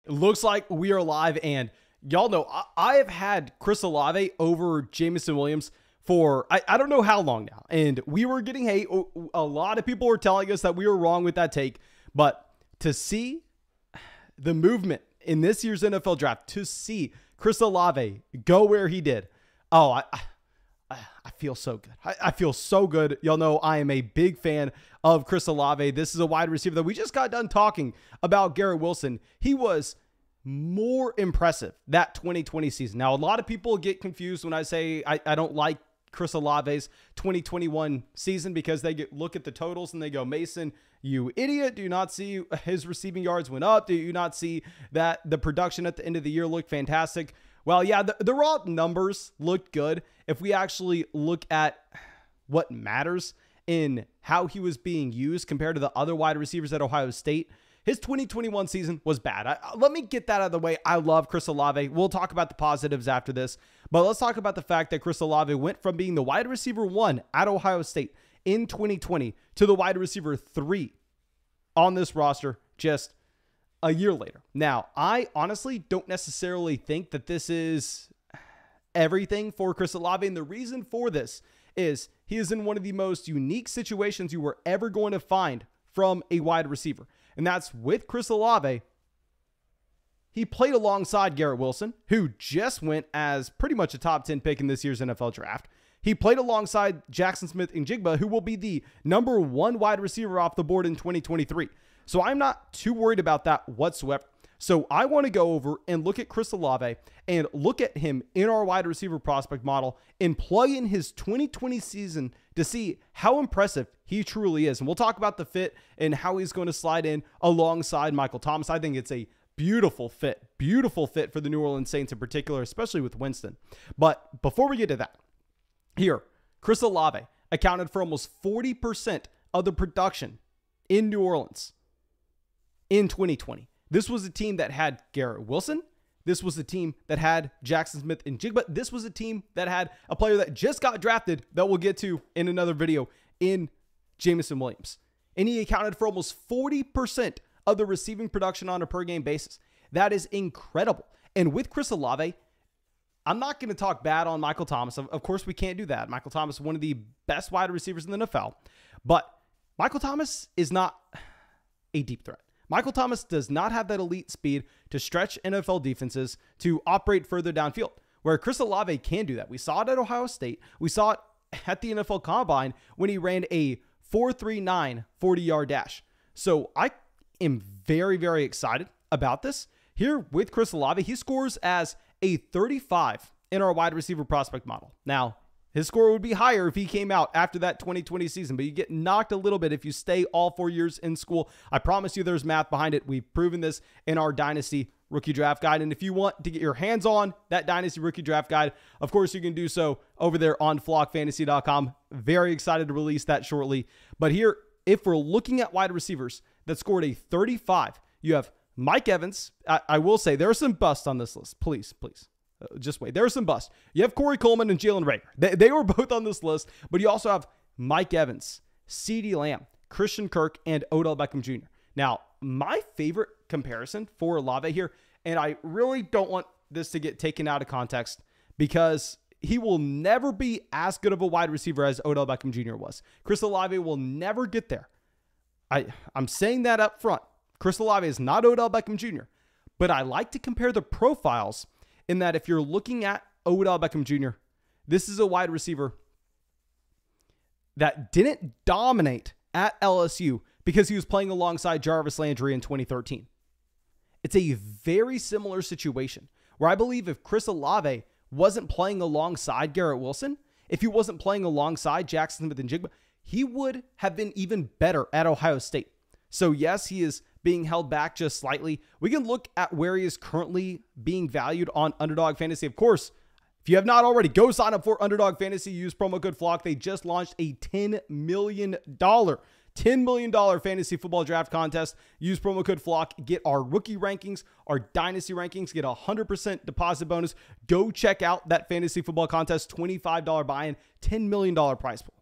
It looks like we are live, and y'all know I have had Chris Olave over Jameson Williams for I don't know how long now, and we were getting hate. A lot of people were telling us that we were wrong with that take, but to see the movement in this year's NFL draft, to see Chris Olave go where he did, I feel so good. I feel so good. Y'all know I am a big fan of Chris Olave. This is a wide receiver that we just got done talking about. Garrett Wilson. He was more impressive that 2020 season. Now, a lot of people get confused when I say I don't like Chris Olave's 2021 season because they look at the totals and they go, Mason, you idiot. Do you not see his receiving yards went up? Do you not see that the production at the end of the year looked fantastic? Well, yeah, the raw numbers looked good. If we actually look at what matters in how he was being used compared to the other wide receivers at Ohio State, his 2021 season was bad. Let me get that out of the way. I love Chris Olave. We'll talk about the positives after this, but let's talk about the fact that Chris Olave went from being the wide receiver 1 at Ohio State in 2020 to the wide receiver 3 on this roster just a year later. Now, I honestly don't necessarily think that this is everything for Chris Olave, and the reason for this is he is in one of the most unique situations you were ever going to find from a wide receiver. And that's with Chris Olave. He played alongside Garrett Wilson, who just went as pretty much a top 10 pick in this year's NFL draft. He played alongside Jackson Smith-Njigba, who will be the number 1 wide receiver off the board in 2023. So I'm not too worried about that whatsoever. So I want to go over and look at Chris Olave and look at him in our wide receiver prospect model and plug in his 2020 season to see how impressive he truly is. And we'll talk about the fit and how he's going to slide in alongside Michael Thomas. I think it's a beautiful fit for the New Orleans Saints in particular, especially with Winston. But before we get to that, here, Chris Olave accounted for almost 40% of the production in New Orleans in 2020. This was a team that had Garrett Wilson. This was a team that had Jackson Smith-Njigba. This was a team that had a player that just got drafted that we'll get to in another video in Jameson Williams. And he accounted for almost 40% of the receiving production on a per game basis. That is incredible. And with Chris Olave, I'm not going to talk bad on Michael Thomas. Of course, we can't do that. Michael Thomas, one of the best wide receivers in the NFL. But Michael Thomas is not a deep threat. Michael Thomas does not have that elite speed to stretch NFL defenses to operate further downfield, where Chris Olave can do that. We saw it at Ohio State. We saw it at the NFL Combine when he ran a 4.39 40-yard dash. So I am very, very excited about this. Here with Chris Olave, he scores as a 35 in our wide receiver prospect model. Now, his score would be higher if he came out after that 2020 season, but you get knocked a little bit if you stay all 4 years in school. I promise you there's math behind it. We've proven this in our Dynasty Rookie Draft Guide. And if you want to get your hands on that Dynasty Rookie Draft Guide, of course, you can do so over there on flockfantasy.com. Very excited to release that shortly. But here, if we're looking at wide receivers that scored a 35, you have Mike Evans. I will say there are some busts on this list. Please. Just wait. There are some busts. You have Corey Coleman and Jalen Reagor. They were both on this list, but you also have Mike Evans, CeeDee Lamb, Christian Kirk, and Odell Beckham Jr. Now, my favorite comparison for Olave here, and I really don't want this to get taken out of context because he will never be as good of a wide receiver as Odell Beckham Jr. was. Chris Olave will never get there. I'm saying that up front. Chris Olave is not Odell Beckham Jr., but I like to compare the profiles in that if you're looking at Odell Beckham Jr., this is a wide receiver that didn't dominate at LSU because he was playing alongside Jarvis Landry in 2013. It's a very similar situation where I believe if Chris Olave wasn't playing alongside Garrett Wilson, if he wasn't playing alongside Jackson Smith-Njigba, he would have been even better at Ohio State. So yes, he is being held back just slightly. We can look at where he is currently being valued on Underdog Fantasy. Of course, if you have not already, go sign up for Underdog Fantasy. Use promo code FLOCK. They just launched a $10 million fantasy football draft contest. Use promo code FLOCK. Get our rookie rankings, our dynasty rankings. Get a 100% deposit bonus. Go check out that fantasy football contest. $25 buy-in, $10 million prize pool.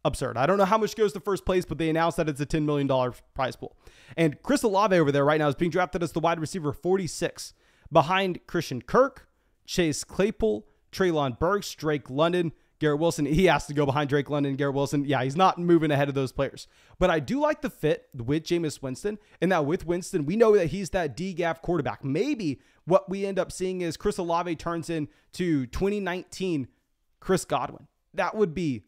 absurd. I don't know how much goes to first place, but they announced that it's a $10 million prize pool. And Chris Olave over there right now is being drafted as the wide receiver 46 behind Christian Kirk, Chase Claypool, Treylon Burks, Drake London, Garrett Wilson. He has to go behind Drake London and Garrett Wilson. Yeah, he's not moving ahead of those players. But I do like the fit with Jameis Winston, and that with Winston, we know that he's that D-gap quarterback. Maybe what we end up seeing is Chris Olave turns into 2019 Chris Godwin. That would be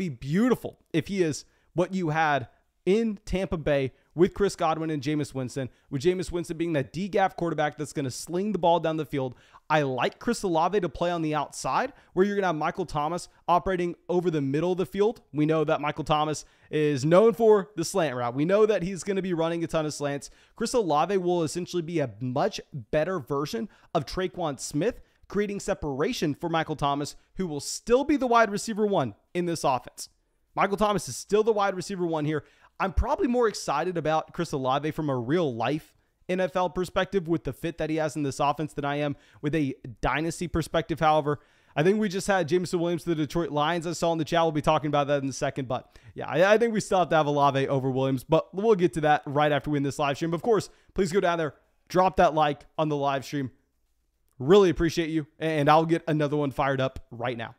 beautiful if he is what you had in Tampa Bay with Chris Godwin and Jameis Winston, with Jameis Winston being that D-gap quarterback that's going to sling the ball down the field. I like Chris Olave to play on the outside, where you're going to have Michael Thomas operating over the middle of the field. We know that Michael Thomas is known for the slant route. We know that he's going to be running a ton of slants. Chris Olave will essentially be a much better version of Traquan Smith, creating separation for Michael Thomas, who will still be the wide receiver 1 in this offense. Michael Thomas is still the wide receiver 1 here. I'm probably more excited about Chris Olave from a real life NFL perspective with the fit that he has in this offense than I am with a dynasty perspective. However, I think we just had Jameson Williams to the Detroit Lions. I saw in the chat. We'll be talking about that in a second. But yeah, I think we still have to have Olave over Williams, but we'll get to that right after we end this live stream. Of course, please go down there, drop that like on the live stream. Really appreciate you. And I'll get another one fired up right now.